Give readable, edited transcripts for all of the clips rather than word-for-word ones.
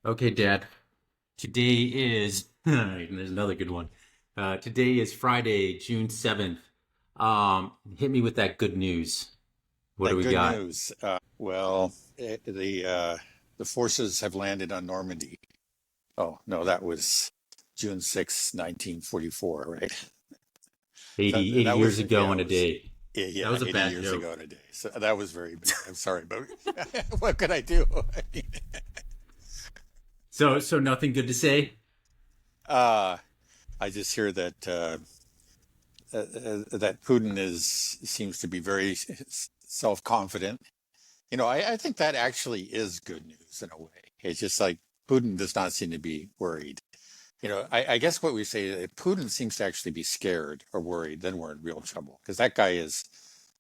Okay, Dad. Today is there's another good one. Today is Friday, June 7th. Hit me with that good news. What do That we good got? news. The forces have landed on Normandy. Oh no, that was June 6th, 1944, right? 80 That years was ago yeah, in it a was day. That yeah, was a 80 bad years joke. ago today. So that was very bad. I'm sorry, but what could I do? So nothing good to say? uh, I just hear that Putin is seems to be very self-confident. I think that actually is good news in a way. It's just like Putin does not seem to be worried. I guess what we say, if Putin seems to actually be scared or worried, then we're in real trouble because that guy is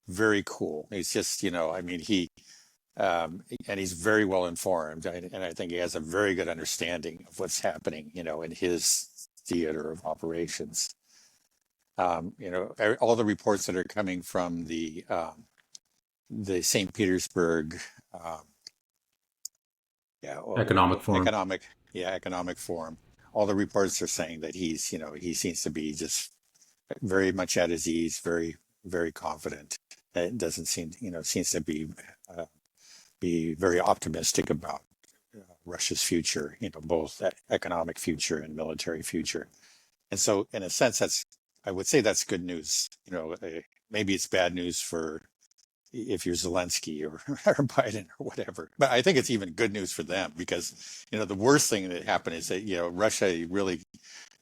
very cool. He's just, I mean, and he's very well informed. And I think he has a very good understanding of what's happening, in his theater of operations. All the reports that are coming from the St. Petersburg, um, yeah, Economic forum. economic forum. All the reports are saying that he seems to be just very much at his ease, very, very confident. It doesn't seem, seems to be very optimistic about Russia's future, both economic future and military future. And so, in a sense, I would say that's good news. Maybe it's bad news for if you're Zelensky or Biden or whatever. But I think it's even good news for them because, the worst thing that happened is that, Russia really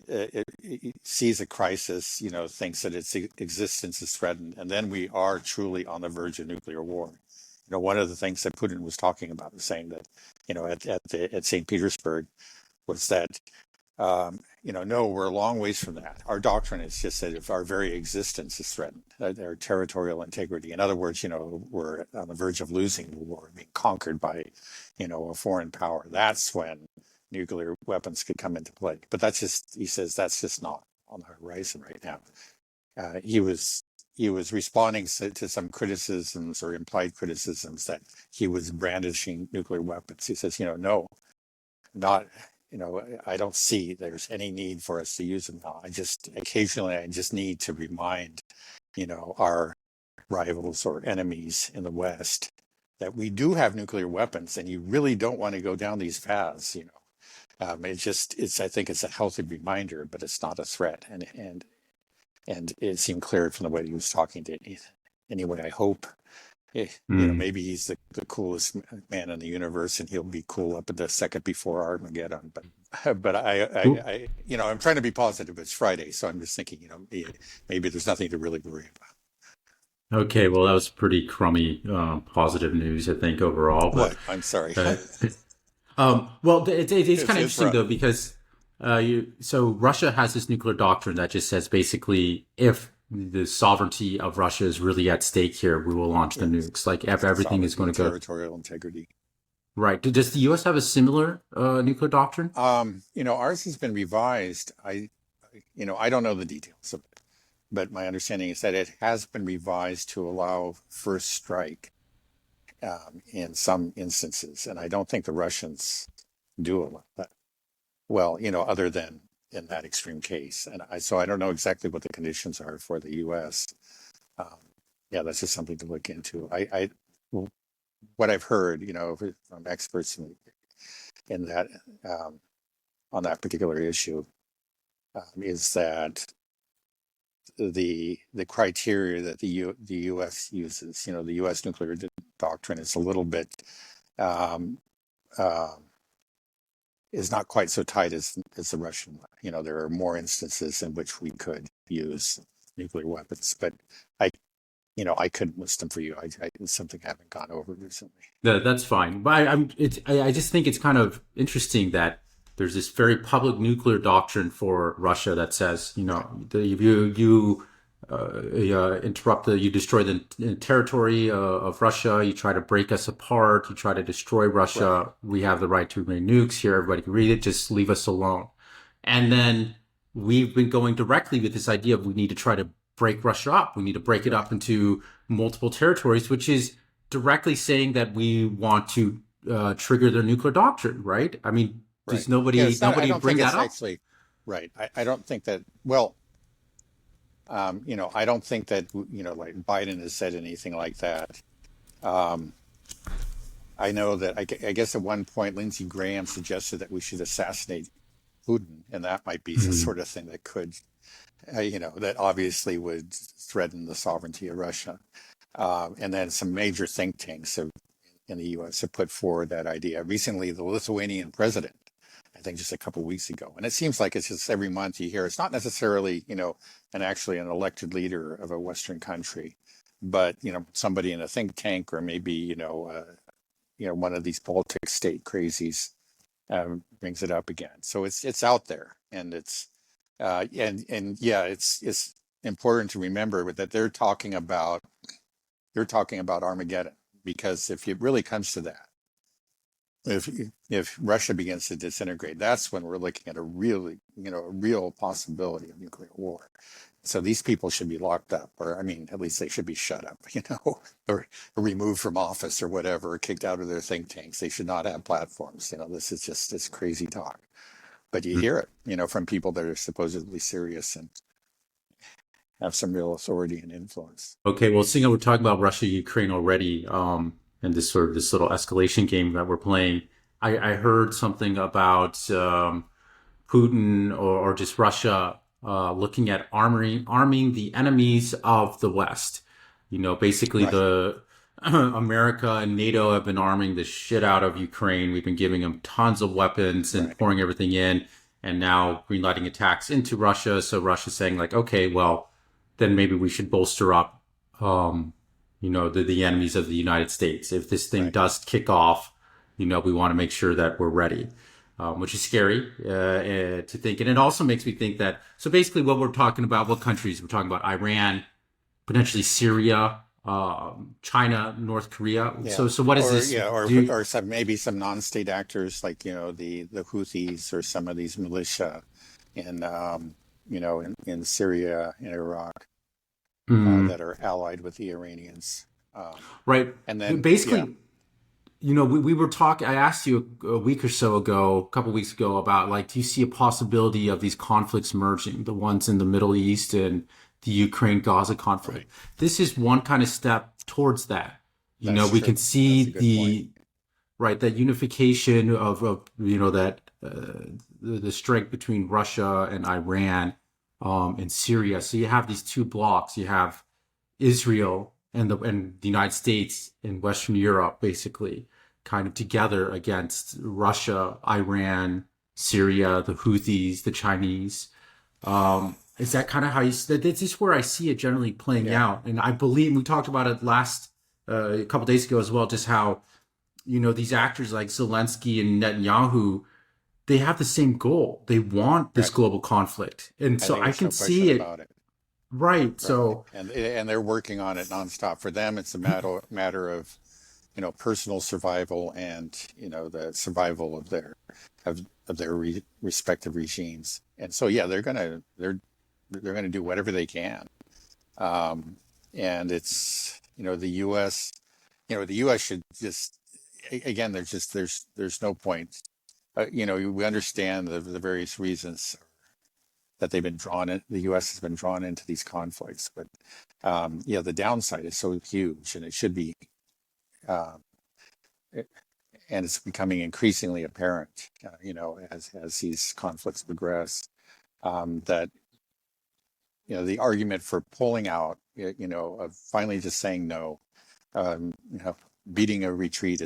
it sees a crisis, thinks that its existence is threatened, and then we are truly on the verge of nuclear war. One of the things that Putin was talking about was saying that, at St. Petersburg was that no, we're a long ways from that. Our doctrine is just that if our very existence is threatened, our territorial integrity. In other words, we're on the verge of losing the war, being conquered by, a foreign power. That's when nuclear weapons could come into play. But he says, that's just not on the horizon right now. He was responding to some criticisms or implied criticisms that he was brandishing nuclear weapons. He says, no, not I don't see there's any need for us to use them now. I just need to remind our rivals or enemies in the West that we do have nuclear weapons, and you really don't want to go down these paths. It's I think it's a healthy reminder, but it's not a threat, and it seemed clear from the way he was talking to me. Anyway, I hope Hmm. maybe he's the coolest man in the universe, and he'll be cool up at the second before Armageddon. But I'm trying to be positive. It's Friday, so I'm just thinking, maybe there's nothing to really worry about. Okay, well, that was pretty crummy, positive news, I think, overall. But What? I'm sorry. uh, well, it's kind of It's interesting rough. though because so Russia has this nuclear doctrine that just says basically if the sovereignty of Russia is really at stake here, we will launch the Yes, nukes. Like if everything is sovereignty going and to go territorial integrity. right. Does the U.S. have a similar nuclear doctrine? Ours has been revised. I don't know the details of it, but my understanding is that it has been revised to allow first strike in some instances, and I don't think the Russians do a lot that well, other than in that extreme case. So I don't know exactly what the conditions are for the U.S. Um, yeah, that's just something to look into. What I've heard, from experts in that on that particular issue is that the criteria that the U.S. uses, the U.S. nuclear doctrine is a little bit um, uh, is not quite so tight as the Russian one. There are more instances in which we could use nuclear weapons, but I, I couldn't list them for you. It's something I haven't gone over recently. That's fine. But I just think it's kind of interesting that there's this very public nuclear doctrine for Russia that says, you interrupt you destroy the territory of Russia, you try to break us apart, you try to destroy Right. Russia. We have the right to make nukes here. Everybody can read it. Just leave us alone. And then we've been going directly with this idea of we need to try to break Russia up. We need to break it Right. up into multiple territories, which is directly saying that we want to trigger their nuclear doctrine, right? I mean, right. Does Yeah, nobody it's not. I don't bring think that it's up? actually right. I don't think that. Well, I don't think that like Biden has said anything like that. Um, I know that I guess at one point Lindsey Graham suggested that we should assassinate Putin, and that might be the Mhm. sort of thing that could, that obviously would threaten the sovereignty of Russia. And then some major think tanks in the U.S. have put forward that idea. Recently, the Lithuanian president, I think just a couple of weeks ago, and it seems like it's just every month you hear it's not necessarily, actually an elected leader of a Western country, but somebody in a think tank or maybe one of these Baltic state crazies brings it up again. So it's out there, and and yeah, it's important to remember that they're talking about Armageddon, because if it really comes to that, if Russia begins to disintegrate, that's when we're looking at a real possibility of nuclear war. So these people should be locked up, or I mean, at least they should be shut up, or removed from office or whatever, or kicked out of their think tanks. They should not have platforms. This is just this crazy talk. But you hear it, from people that are supposedly serious and have some real authority and influence. Okay, well, seeing how we're talking about Russia, Ukraine already, and this little escalation game that we're playing, I heard something about Putin or just Russia looking at arming the enemies of the West. Basically Right, the America and NATO have been arming the shit out of Ukraine. We've been giving them tons of weapons and right, pouring everything in, and now greenlighting attacks into Russia. So Russia's saying like, okay, well, then maybe we should bolster up, the enemies of the United States. If this thing right. does kick off, we want to make sure that we're ready, which is scary to think. And it also makes me think that, so basically what we're talking about, what countries we're talking about, Iran, potentially Syria, China, North Korea. Yeah. So what is Or this? yeah, or Do you, or maybe some non-state actors like the Houthis or some of these militia in in Syria and Iraq mm, that are allied with the Iranians. Um, right. and then yeah, Basically, we were talking, I asked you a week or so ago, a couple weeks ago about like, do you see a possibility of these conflicts merging, the ones in the Middle East and the Ukraine Gaza right. conflict? This is one kind of step towards that. That's We can true. see That's a good point. that unification of that the strength between Russia and Iran, and Syria. So you have these two blocks. You have Israel and the United States and Western Europe, basically, kind of together against Russia, Iran, Syria, the Houthis, the Chinese. Is that kind of how you? This is where I see it generally playing Yeah, out, and I believe we talked about it last a couple days ago as well. Just how these actors like Zelensky and Netanyahu, they have the same goal. They want this right. global conflict, and I so think I there's can no question see it. about it. Right. Right. So And they're working on it nonstop. For them, it's a matter of personal survival and the survival of their respective regimes. And so yeah, they're gonna do whatever they can. Um, and it's the U.S. should just again there's no point. We understand the various reasons that they've been drawn in. The U.S. has been drawn into these conflicts, but yeah, the downside is so huge, and it should be. Uh, and it's becoming increasingly apparent, as these conflicts progress, that the argument for pulling out, of finally just saying no, um, you know, beating a retreat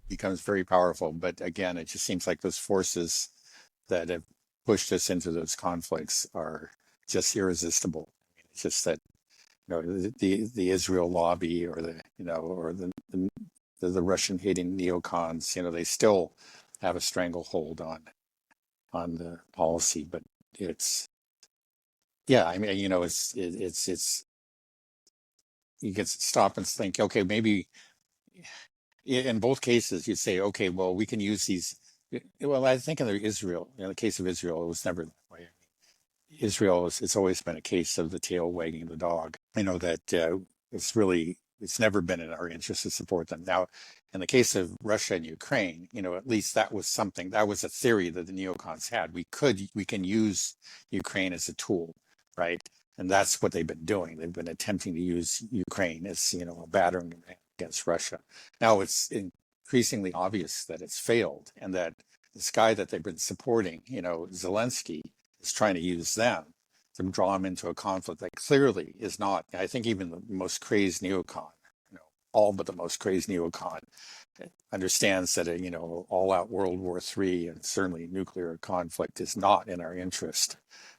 becomes very powerful. But again, it just seems like those forces that have pushed us into those conflicts are just irresistible. It's just that the Israel lobby, or the Russian hating neocons, they still have a stranglehold on the policy. But it's yeah, I mean, it's you can stop and think, okay, maybe in both cases you'd say, okay, well, we can use these. Well, I think in the case of Israel, it was never that way. Israel it's always been a case of the tail wagging the dog. That it's really it's never been in our interest to support them. Now, in the case of Russia and Ukraine, at least that was something, that was a theory that the neocons had. We can use Ukraine as a tool, right? And that's what they've been doing. They've been attempting to use Ukraine as, a battering ram against Russia. Now it's increasingly obvious that it's failed, and that this guy that they've been supporting, Zelensky, is trying to use them to draw him into a conflict that clearly is not. I think even the most crazed neocon, all but the most crazed neocon, understands that all-out World War III and certainly nuclear conflict is not in our interest.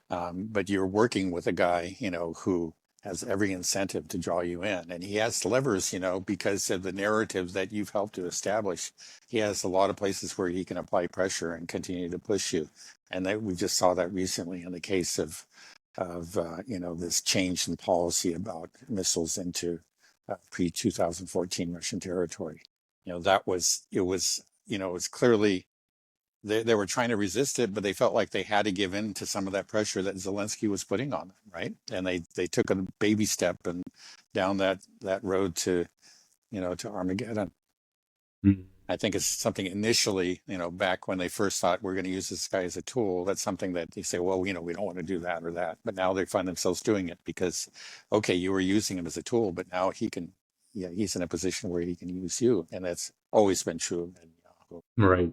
But you're working with a guy, who has every incentive to draw you in, and he has levers, because of the narrative that you've helped to establish. He has a lot of places where he can apply pressure and continue to push you, and we just saw that recently in the case of this change in policy about missiles into pre-2014 Russian territory. It was clearly they were trying to resist it, but they felt like they had to give in to some of that pressure that Zelensky was putting on them, right? And they took a baby step and down that road to Armageddon. Mm. I think it's something initially, back when they first thought we're going to use this guy as a tool, that's something that they say, well, we don't want to do that or that. But now they find themselves doing it because, okay, you were using him as a tool, but now he's in a position where he can use you. And that's always been true. Right.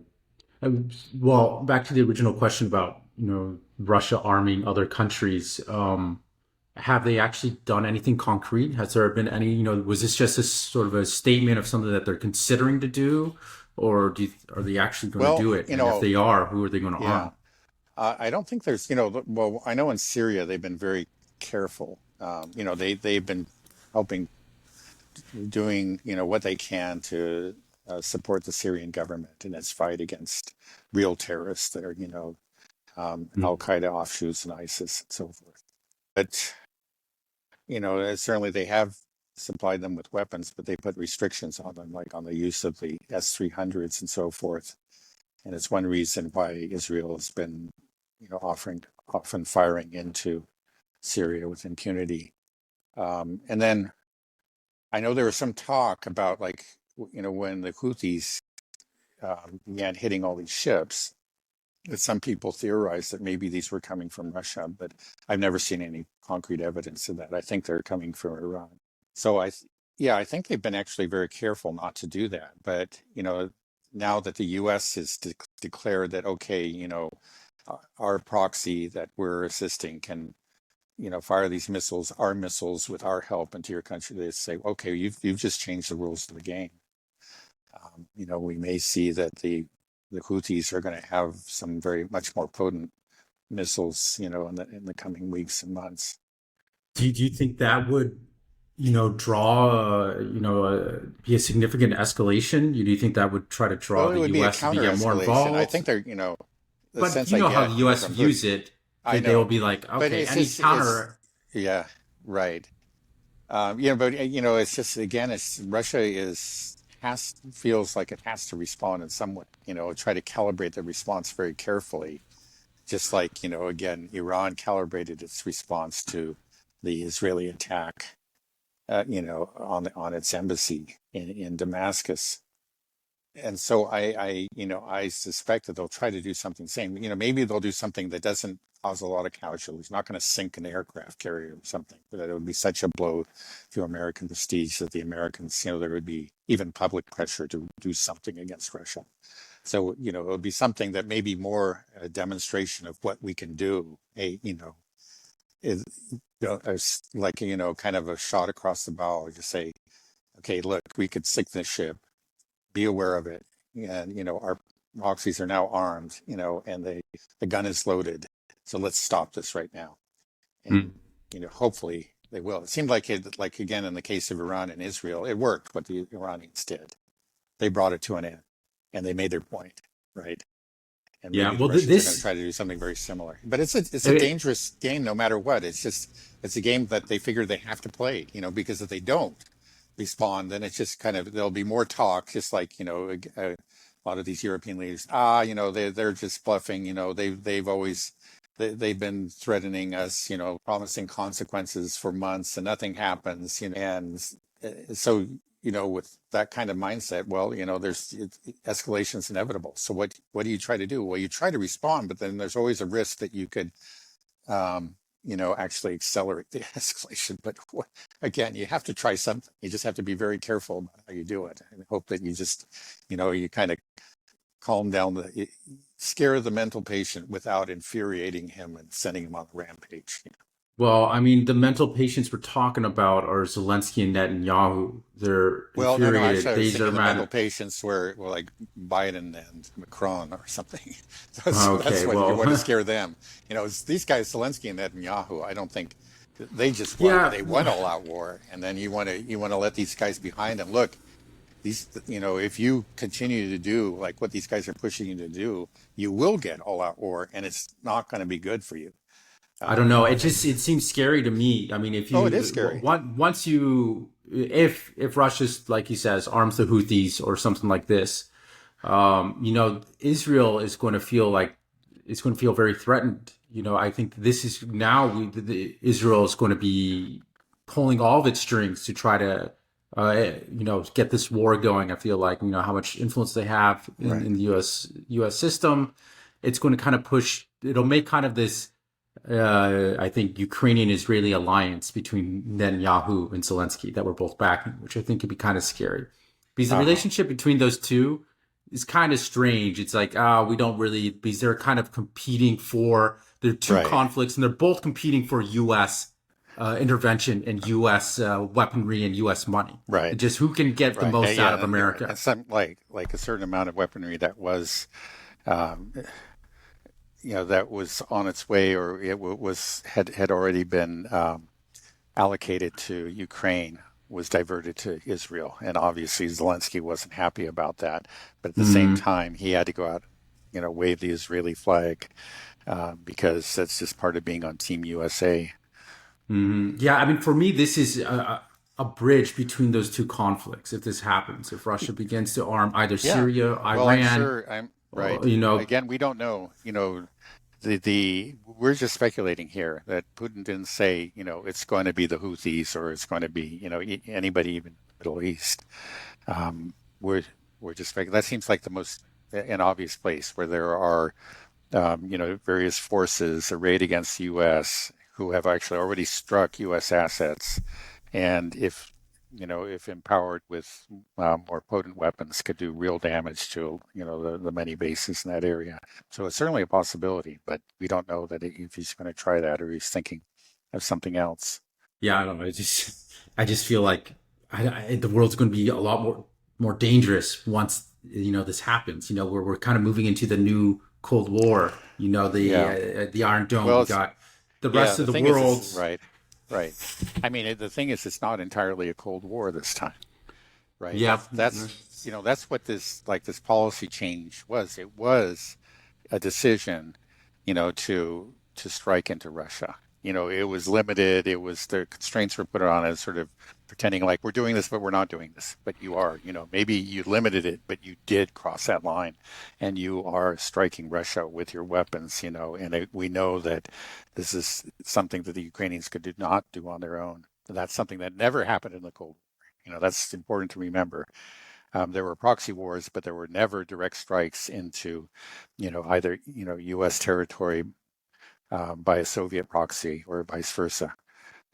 Well, back to the original question about, Russia arming other countries. Have they actually done anything concrete? Has there been any, was this just a sort of a statement of something that they're considering to do, or are they actually going to do it? And if they are, who are they going to arm? I don't think there's, well, I know in Syria they've been very careful. They've been helping, doing, what they can to support the Syrian government in its fight against real terrorists that are, Al-Qaeda offshoots and ISIS and so forth. But certainly they have supplied them with weapons, but they put restrictions on them, like on the use of the S-300s and so forth. And it's one reason why Israel has been, often firing into Syria with impunity. And then I know there was some talk about, like, when the Houthis began hitting all these ships, that some people theorized that maybe these were coming from Russia, but I've never seen any concrete evidence of that. I think they're coming from Iran. So I think they've been actually very careful not to do that. But, now that the U.S. has declared that, okay, our proxy that we're assisting can, fire these missiles, our missiles with our help into your country, they say, okay, you've just changed the rules of the game. We may see that the Houthis are going to have some very much more potent missiles, in the coming weeks and months. Do you think that would, draw, be a significant escalation? Do you think that would try to draw the U.S. to get more involved? I think they're, but how the U.S. views it, they will be like, okay, any counter. Yeah, right. But it's just, again, Russia feels like it has to respond in some way, try to calibrate the response very carefully. Just like, again, Iran calibrated its response to the Israeli attack, on its embassy in Damascus. And so I suspect that they'll try to do something same. Maybe they'll do something that doesn't cause a lot of casualties, not going to sink an aircraft carrier or something, but it would be such a blow to American prestige that the Americans, there would be even public pressure to do something against Russia. So, it would be something that may be more a demonstration of what we can do, like, kind of a shot across the bow to say, okay, look, we could sink this ship, be aware of it. And, our proxies are now armed, and the gun is loaded. So let's stop this right now. And, hopefully they will. It seemed like again, in the case of Iran and Israel, it worked what the Iranians did. They brought it to an end and they made their point, right? And maybe the Russians are going to try to do something very similar. But it's a dangerous game no matter what. It's a game that they figure they have to play, because if they don't respond, then it's just kind of, there'll be more talk, just like, a lot of these European leaders, they're just bluffing, they've been threatening us, promising consequences for months and nothing happens, and so with that kind of mindset, well, escalation is inevitable. So what do you try to do? Well, you try to respond, but then there's always a risk that you could actually accelerate the escalation. But again, you have to try something. You just have to be very careful about how you do it, and hope that you just you kind of calm down scare the mental patient without infuriating him and sending him on a rampage. Well, I mean, the mental patients we're talking about are Zelensky and Netanyahu. They're Well, no, infuriated. actually, I was These are thinking the mental mad. patients were like Biden and Macron or something. That's Okay, what you want to well, scare them. These guys, Zelensky and Netanyahu, I don't think yeah. they want all-out war, and then you want to let these guys behind them. Look, if you continue to do like what these guys are pushing you to do, you will get all-out war, and it's not going to be good for you. I don't know. It And just it seems scary to me. I mean, if oh, it is you scary. once you if Russia's like he says arms the Houthis or something like this, Israel is going to feel like it's going to feel very threatened. I think this is now Israel is going to be pulling all of its strings to try to get this war going. I feel like how much influence they have Right. in the U.S. system. It's going to kind of push. It'll make kind of this I think Ukrainian-Israeli alliance between Netanyahu and Zelensky that we're both backing, which I think could be kind of scary. Because the Uh-huh. relationship between those two is kind of strange. It's like, we don't really, because they're kind of competing for, there are two Right. conflicts and they're both competing for U.S. Intervention and U.S. Weaponry and U.S. money. Right. And just who can get the Right. most out Yeah. of America. And some like a certain amount of weaponry that was, um, that was on its way, or it was had already been allocated to Ukraine, was diverted to Israel, and obviously Zelensky wasn't happy about that. But at the same Mm-hmm. time, he had to go out, wave the Israeli flag because that's just part of being on Team USA. Yeah, I mean, for me, this is a bridge between those two conflicts. If this happens, if Russia begins to arm either Yeah. Syria, Well, I'm Iran, sure I'm or, right. Again, we don't know. The we're just speculating here that Putin didn't say, it's going to be the Houthis or it's going to be, anybody even in the Middle East. Um, we're we're just speculating. That seems like the most an obvious place where there are, various forces arrayed against the U.S. who have actually already struck U.S. assets, and if empowered with more potent weapons, could do real damage to the many bases in that area. So it's certainly a possibility, but we don't know that if he's going to try that or he's thinking of something else. yeah, I don't know. I just feel like the world's going to be a lot more dangerous once this happens. We're kind of moving into the new Cold War. Yeah. The Iron Dome. Well, We got the yeah. rest of The the thing is, world. it's right, right. I mean, the thing is, it's not entirely a Cold War this time, right? Yeah, That's what this policy change was. It was a decision, to strike into Russia. It was limited. It was the constraints were put on it, sort of pretending like we're doing this, but we're not doing this. But you are. Maybe you limited it, but you did cross that line, and you are striking Russia with your weapons. We know that this is something that the Ukrainians not do on their own. That's something that never happened in the Cold War. That's important to remember. There were proxy wars, but there were never direct strikes into, either U.S. territory by a Soviet proxy or vice versa.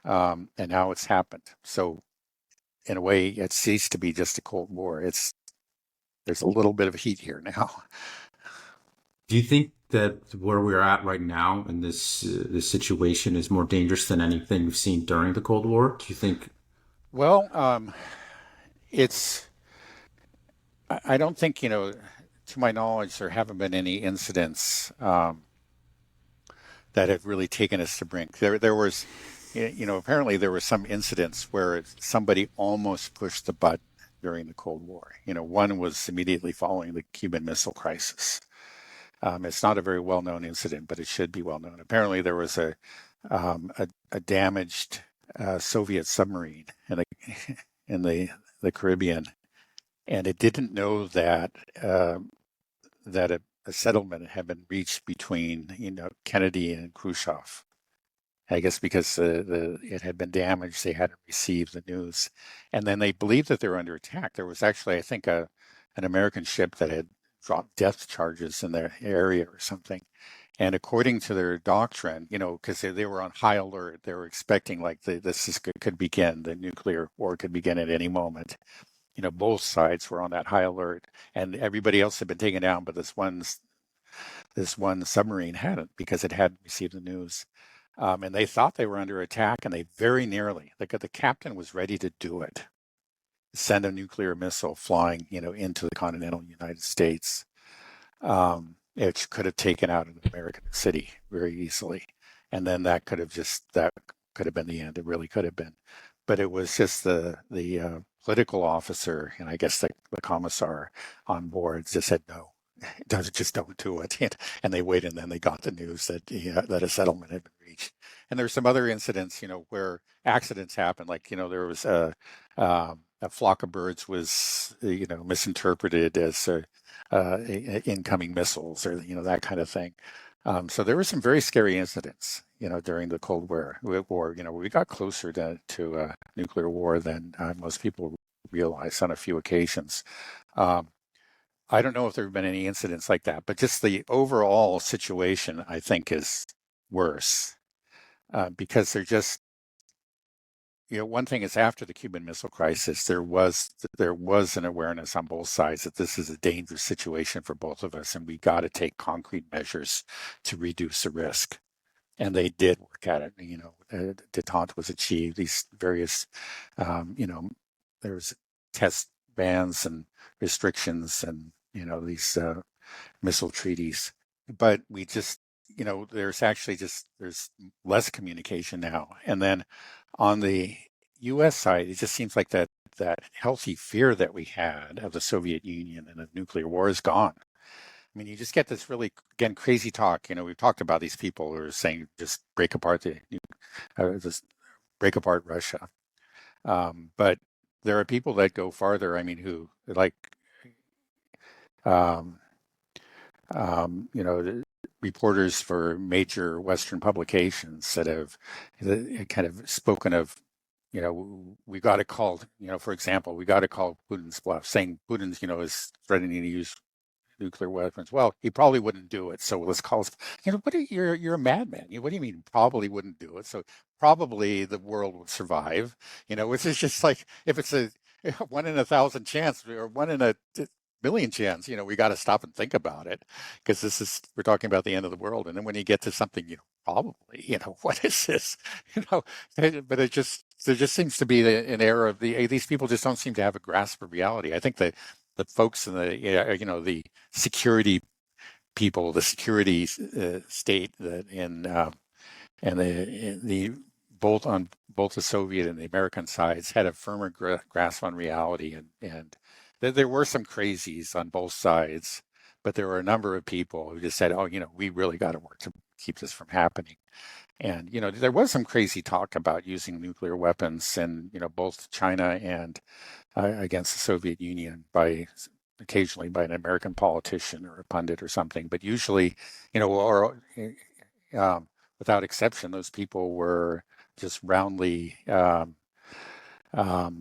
And now it's happened. So in a way, it ceased to be just a Cold War. There's a little bit of heat here now. do you think that where we're at right now in this situation is more dangerous than anything we've seen during the Cold War? Do you think? Well, it's I don't think to my knowledge there haven't been any incidents that have really taken us to brink. There was, apparently there were some incidents where somebody almost pushed the button during the Cold War. One was immediately following the Cuban Missile Crisis. It's not a very well-known incident, but it should be well-known. Apparently, there was a damaged Soviet submarine in the Caribbean, and it didn't know that a settlement had been reached between Kennedy and Khrushchev, I guess because it had been damaged, they hadn't received the news, and then they believed that they were under attack. There was actually, I think, an American ship that had dropped depth charges in their area or something. And according to their doctrine, because they were on high alert, they were expecting like could begin, the nuclear war could begin at any moment. Both sides were on that high alert, and everybody else had been taken down, but this one submarine hadn't, because it hadn't received the news. And they thought they were under attack, and they very nearly, the captain was ready to do it, send a nuclear missile flying, into the continental United States. It could have taken out an American city very easily. And then that could have been the end. It really could have been. But it was just the political officer, and I guess the commissar on board just said, no, just don't do it. And they waited, and then they got the news that a settlement had been reached. And there's some other incidents, where accidents happen. Like, there was a flock of birds was, misinterpreted as incoming missiles, or that kind of thing. So there were some very scary incidents, during the Cold War. We got closer to nuclear war than most people realize on a few occasions. I don't know if there have been any incidents like that, but just the overall situation, I think, is worse, because they're just, one thing is, after the Cuban Missile Crisis, there was an awareness on both sides that this is a dangerous situation for both of us, and we got to take concrete measures to reduce the risk. And they did work at it. Detente was achieved. These various, there was test bans and restrictions, and these missile treaties. But we just, there's less communication now. And then on the U.S. side, it just seems like that healthy fear that we had of the Soviet Union and of nuclear war is gone. I mean, you just get this really, again, crazy talk. We've talked about these people who are saying just break apart just break apart Russia. But there are people that go farther. I mean, who like, um, reporters for major Western publications that have kind of spoken of, we got to call, for example, we got to call Putin's bluff, saying Putin's, is threatening to use nuclear weapons. Well, he probably wouldn't do it. So let's call it, you're a madman. What do you mean probably wouldn't do it? So probably the world would survive, which is just like, if it's a 1 in 1,000 chance, or 1 in a million chance, we got to stop and think about it, because we're talking about the end of the world. And then when you get to something, probably, what is this, but there just seems to be an era of these people just don't seem to have a grasp of reality. I think the folks in the security people, the security state that and the both on both the Soviet and the American sides had a firmer grasp on reality, and there were some crazies on both sides, but there were a number of people who just said, oh, we really got to work to keep this from happening. And, there was some crazy talk about using nuclear weapons, and, both China and against the Soviet Union, occasionally by an American politician or a pundit or something. But usually, or without exception, those people were just roundly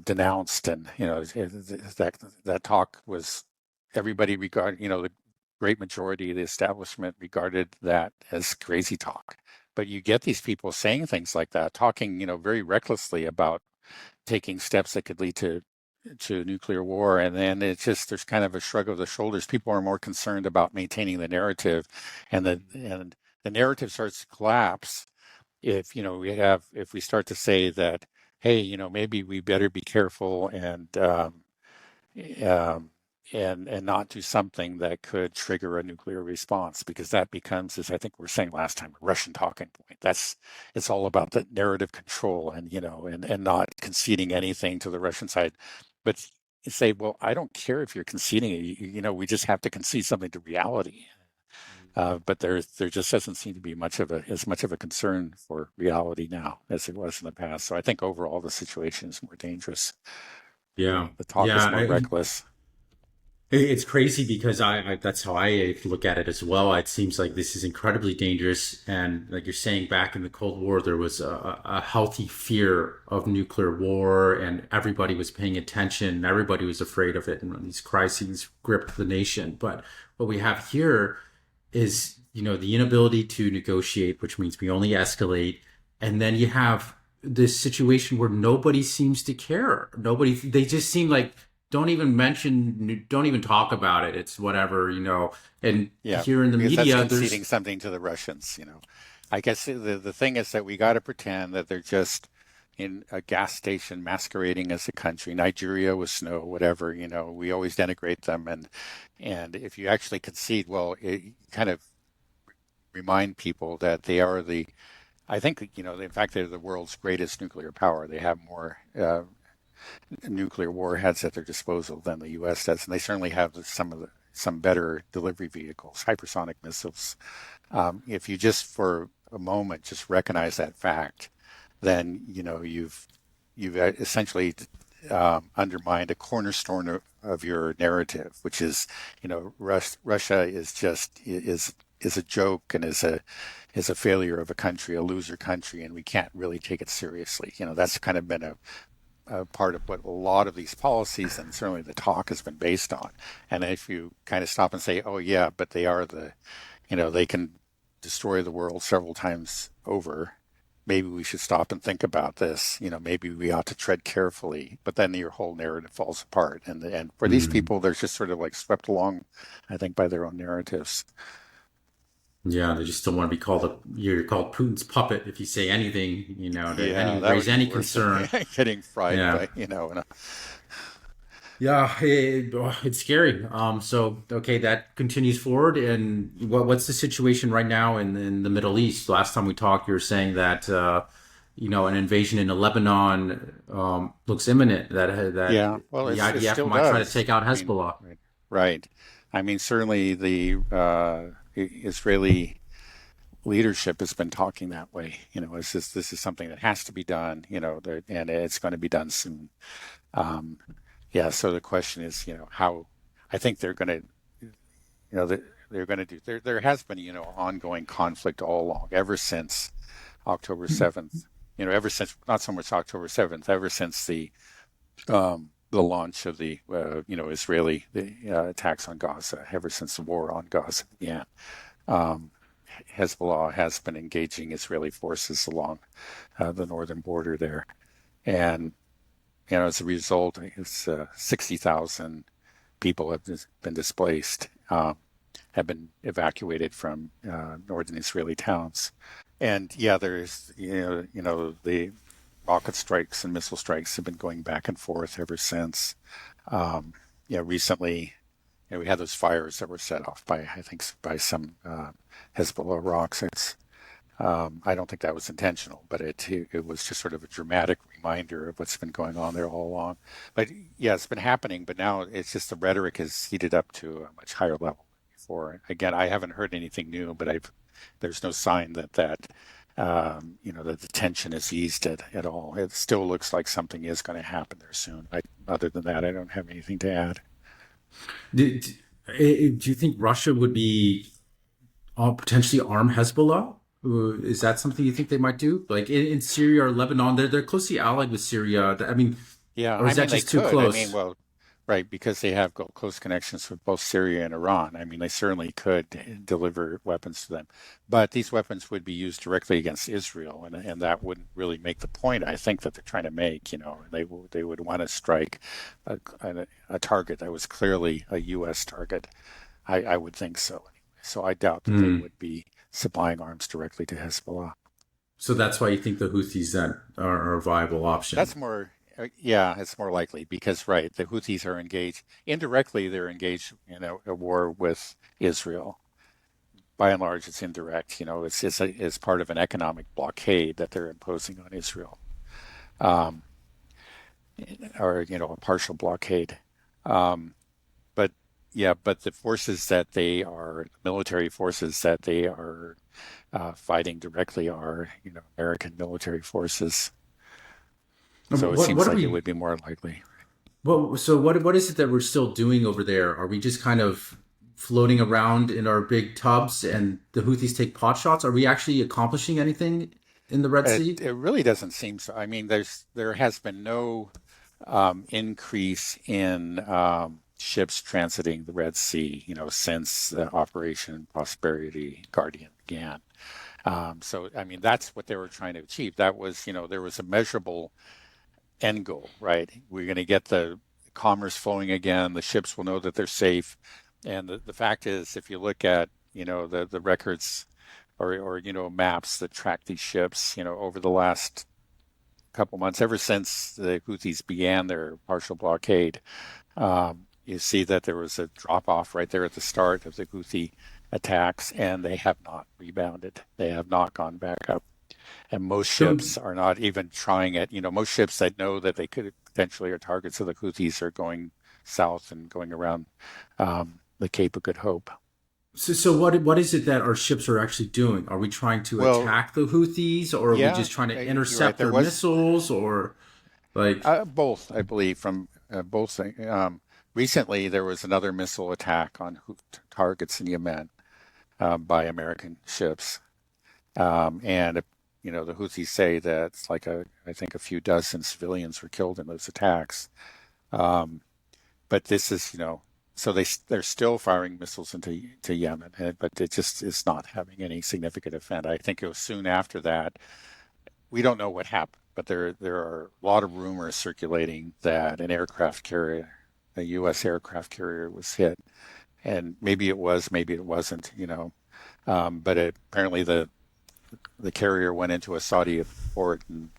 denounced. And, that talk was, everybody regarded, the great majority of the establishment regarded that as crazy talk. But you get these people saying things like that, talking, very recklessly about taking steps that could lead to nuclear war. And then there's kind of a shrug of the shoulders. People are more concerned about maintaining the narrative, and the narrative starts to collapse if we start to say that, hey, maybe we better be careful and not do something that could trigger a nuclear response, because that becomes, as I think we were saying last time, a Russian talking point. It's all about the narrative control, and and not conceding anything to the Russian side. But you say, well, I don't care if you're conceding it. We just have to concede something to reality. But there just doesn't seem to be as much of a concern for reality now as there was in the past. So I think overall the situation is more dangerous. Yeah. The talk is more Yeah. reckless. It's crazy because I that's how I look at it as well. It seems like this is incredibly dangerous, and like you're saying, back in the Cold War, there was a healthy fear of nuclear war, and everybody was paying attention, and everybody was afraid of it, and when these crises gripped the nation. But what we have here is, the inability to negotiate, which means we only escalate, and then you have this situation where nobody seems to care. Nobody, they just seem like don't even talk about it. It's whatever, And Yeah, here in the because that's media, conceding there's something to the Russians, I guess the thing is that we got to pretend that they're just in a gas station masquerading as a country. Nigeria with snow, whatever, we always denigrate them, and if you actually concede, well, it kind of remind people that they are I think, in fact, they're the world's greatest nuclear power. They have more nuclear warheads at their disposal than the U.S. does, and they certainly have some better delivery vehicles, hypersonic missiles. If you just for a moment just recognize that fact, then you've essentially undermined a cornerstone of your narrative, which is Russia is a joke and is a failure of a country, a loser country, and we can't really take it seriously. That's kind of been a part of what a lot of these policies and certainly the talk has been based on. And if you kind of stop and say, oh yeah, but they are they can destroy the world several times over. Maybe we should stop and think about this. Maybe we ought to tread carefully. But then your whole narrative falls apart. And for these mm, people, they're just sort of like swept along, I think, by their own narratives. yeah, they just don't want to be you're called Putin's puppet if you say anything, to Yeah, that raise would be any worse than concern. getting fried Yeah. by, Yeah, it's scary. So okay, that continues forward. And what's the situation right now in the Middle East? Last time we talked, you were saying that an invasion into Lebanon looks imminent. That yeah, well, the it IDF still might try to does. take out I mean, Hezbollah. right. Right. I mean, certainly the Israeli leadership has been talking that way. This is something that has to be done. And it's going to be done soon. Um, yeah. So the question is, how I think they're going to, they're going to do. There has been, ongoing conflict all along, ever since October 7th. Ever since not so much October 7th, ever since the launch of the Israeli attacks on Gaza, ever since the war on Gaza began. Um, Hezbollah has been engaging Israeli forces along the northern border there, and as a result, it's 60,000 people have been displaced, have been evacuated from northern Israeli towns, and yeah, there's the rocket strikes and missile strikes have been going back and forth ever since. Recently, we had those fires that were set off by, I think, by some Hezbollah rockets. I don't think that was intentional, but it was just sort of a dramatic reminder of what's been going on there all along. But yeah, it's been happening, but now it's just the rhetoric has heated up to a much higher level before. Again, I haven't heard anything new, but there's no sign that the tension has eased at all. It still looks like something is going to happen there soon. Other than that, I don't have anything to add. Do you think Russia would be potentially arm Hezbollah? Is that something you think they might do? Like in Syria or Lebanon, they're closely allied with Syria. I mean, Yeah, or I is that mean, they just too could. I mean, close? well, right, because they have close connections with both Syria and Iran. I mean, they certainly could deliver weapons to them. But these weapons would be used directly against Israel, and that wouldn't really make the point, I think, that they're trying to make. They would want to strike a target that was clearly a U.S. target. I would think so. So I doubt that they Hmm. would be supplying arms directly to Hezbollah. So that's why you think the Houthis then are a viable option. That's more, yeah, it's more likely because, right, the Houthis are engaged indirectly. They're engaged in a war with Israel. By and large, it's indirect. It's part of an economic blockade that they're imposing on Israel, um, or a partial blockade. Um, but yeah, but the military forces that they are fighting directly are, American military forces. So it What seems are like it we would be more likely. Well, so what is it that we're still doing over there? Are we just kind of floating around in our big tubs and the Houthis take pot shots? Are we actually accomplishing anything in the Red Sea? It really doesn't seem so. I mean, there has been no increase in ships transiting the Red Sea, since Operation Prosperity Guardian began. So, I mean, that's what they were trying to achieve. That was, there was a measurable end goal, right? We're going to get the commerce flowing again. The ships will know that they're safe. And the fact is, if you look at, the records or maps that track these ships, over the last couple months, ever since the Houthis began their partial blockade, you see that there was a drop off right there at the start of the Houthi attacks, and they have not rebounded. They have not gone back up. And most So, ships are not even trying it. Most ships that know that they could potentially are targets of the Houthis are going south and going around the Cape of Good Hope. so what is it that our ships are actually doing? Are we trying to Well, attack the Houthis, or are we yeah, just trying to you're right. intercept There their was missiles, or like? both, I believe, from both. Recently, there was another missile attack on targets in Yemen by American ships. And the Houthis say that it's like I think a few dozen civilians were killed in those attacks. Um, but this is, so they're still firing missiles into Yemen, but it just is not having any significant effect. I think it was soon after that. We don't know what happened, but there are a lot of rumors circulating that an aircraft carrier, a U.S. aircraft carrier, was hit, and maybe it was, maybe it wasn't, but apparently the carrier went into a Saudi port, and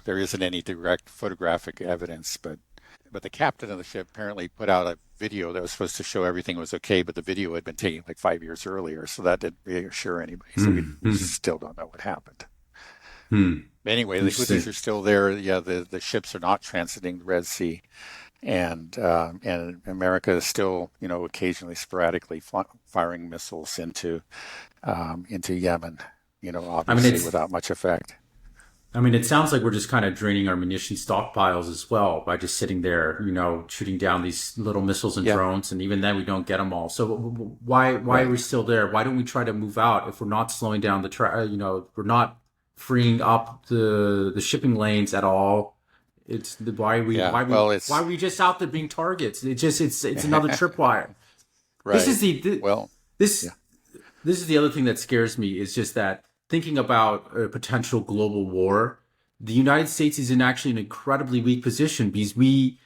there isn't any direct photographic evidence, but the captain of the ship apparently put out a video that was supposed to show everything was okay, but the video had been taken like 5 years earlier, so that didn't reassure anybody. So we Hmm. still don't know what happened. Hmm. Anyway, the Houthis Interesting. are still there. Yeah, the ships are not transiting the Red Sea, and America is still, occasionally, sporadically firing missiles into Yemen, I mean, obviously without much effect. it sounds like we're just kind of draining our munition stockpiles as well by just sitting there, shooting down these little missiles and Yeah, drones, and even then we don't get them all. So why are right. we still there? Why don't we try to move out if we're not slowing down we're not freeing up the shipping lanes at all? Yeah, Why well, are it's we just out there being targets? It's another tripwire. This right. is the Well, this yeah, this is the other thing that scares me is just that thinking about a potential global war, the United States is in actually an incredibly weak position because we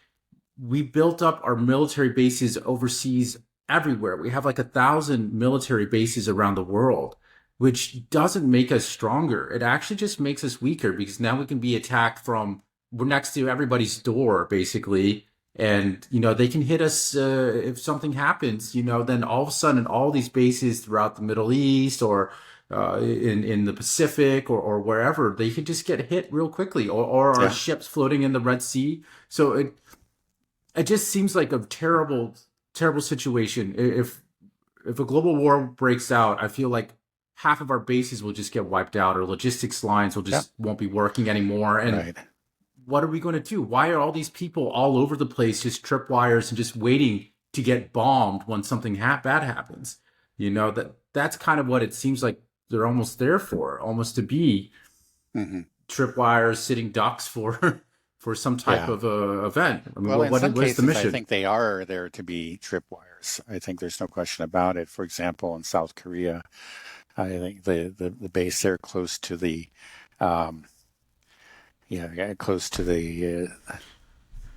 built up our military bases overseas everywhere. We have like 1,000 military bases around the world, which doesn't make us stronger. It actually just makes us weaker because now we can be attacked from we're next to everybody's door basically, and they can hit us if something happens. Then all of a sudden, all these bases throughout the Middle East or in the Pacific or wherever, they could just get hit real quickly, or our yeah, ships floating in the Red Sea. So it just seems like a terrible situation. If a global war breaks out, I feel like half of our bases will just get wiped out, or logistics lines will yeah, just won't be working anymore. And right. what are we going to do? Why are all these people all over the place just tripwires and just waiting to get bombed when something bad happens? That's kind of what it seems like they're almost there for, almost to be Hmm. tripwires, sitting ducks for for some type Yeah. of event. I mean, Well, in some what is the cases, I mission? think they are there to be tripwires. I think there's no question about it. For example, in South Korea, I think the base there close to um, close to the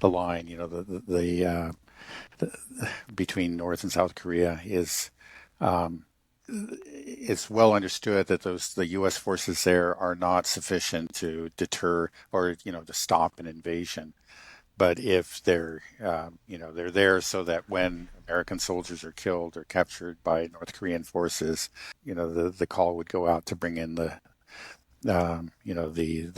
line, the between North and South Korea is um, it's well understood that the U.S. forces there are not sufficient to deter or to stop an invasion. But if they're there so that when American soldiers are killed or captured by North Korean forces, the call would go out to bring in the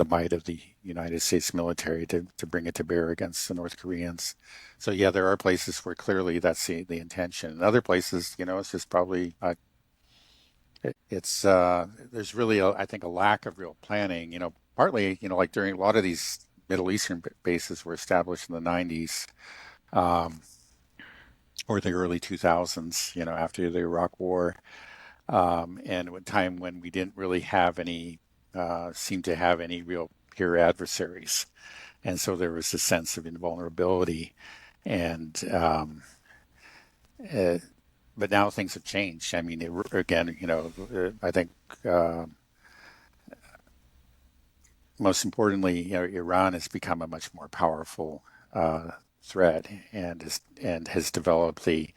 might of the United States military to bring it to bear against the North Koreans. So yeah, there are places where clearly that's the intention. In other places, it's just probably there's really I think a lack of real planning. Partly like during a lot of these Middle Eastern bases were established in the 90s, um, or the early 2000s, after the Iraq War, and a time when we didn't really have any, seem to have any real peer adversaries. And so there was a sense of invulnerability. And, uh, but now things have changed. I mean, again, I think most importantly, Iran has become a much more powerful threat and has developed the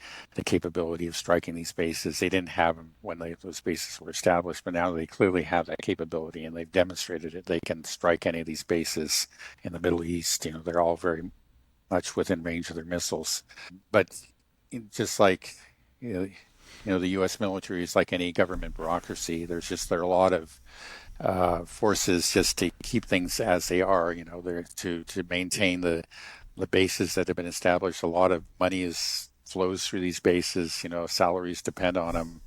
capability of striking these bases. They didn't have them when those bases were established, but now they clearly have that capability, and they've demonstrated it. They can strike any of these bases in the Middle East. They're all very much within range of their missiles. But just like the U.S. military is like any government bureaucracy. There are a lot of forces just to keep things as they are. They're to maintain the bases that have been established. A lot of money flows through these bases. Salaries depend on them.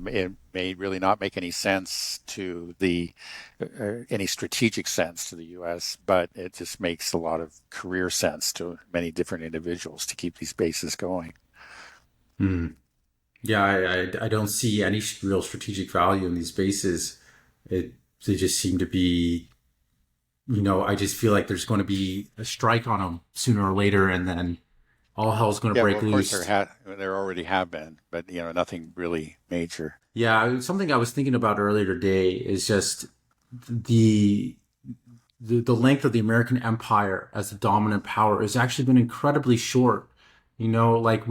It may really not make any sense to any strategic sense to the U.S., but it just makes a lot of career sense to many different individuals to keep these bases going. Hmm. Yeah, I don't see any real strategic value in these bases. They just seem to be, I just feel like there's going to be a strike on them sooner or later, and then all hell's going to Yeah, break well, of course loose. there already have been, but nothing really major. Yeah, something I was thinking about earlier today is just the the length of the American empire as the dominant power has actually been incredibly short. Like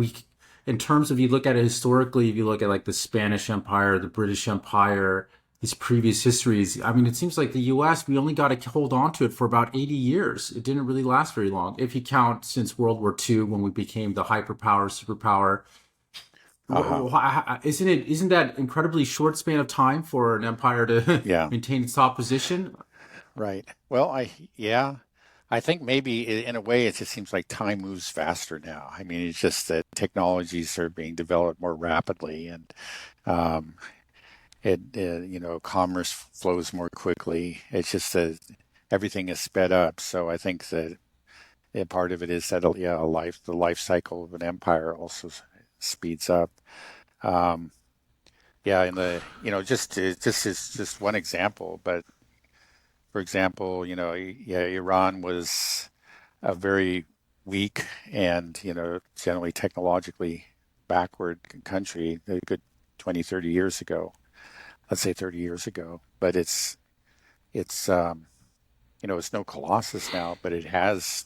in terms of, you look at it historically, if you look at like the Spanish Empire, the British Empire, these previous histories, I mean, it seems like the US, we only got to hold on to it for about 80 years. It didn't really last very long. If you count since World War II, when we became the hyperpower, superpower, Uh-huh. isn't that incredibly short span of time for an empire to Yeah, maintain its top position? right. Well, yeah, I think maybe in a way it just seems like time moves faster now. I mean, it's just that technologies are being developed more rapidly, and um, commerce flows more quickly. It's just that everything is sped up. So I think that part of it is that, yeah, the life cycle of an empire also speeds up. Um, yeah, and just is just one example, but for example, yeah, Iran was a very weak and, generally technologically backward country a good 20, 30 years ago. Let's say 30 years ago. But it's it's no colossus now, but it has,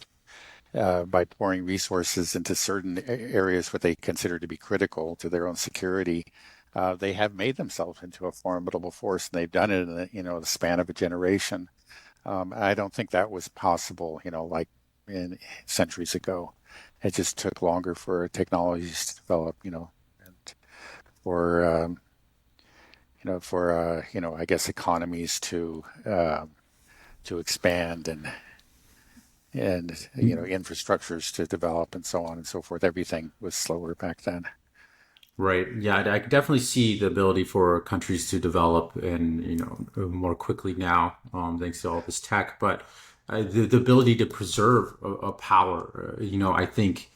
by pouring resources into certain areas what they consider to be critical to their own security, they have made themselves into a formidable force, and they've done it in the span of a generation. I don't think that was possible, like in centuries ago. It just took longer for technologies to develop, and for I guess economies to expand and infrastructures to develop and so on and so forth. Everything was slower back then. Right. Yeah, I can definitely see the ability for countries to develop and, more quickly now, thanks to all this tech. But the ability to preserve a power, I think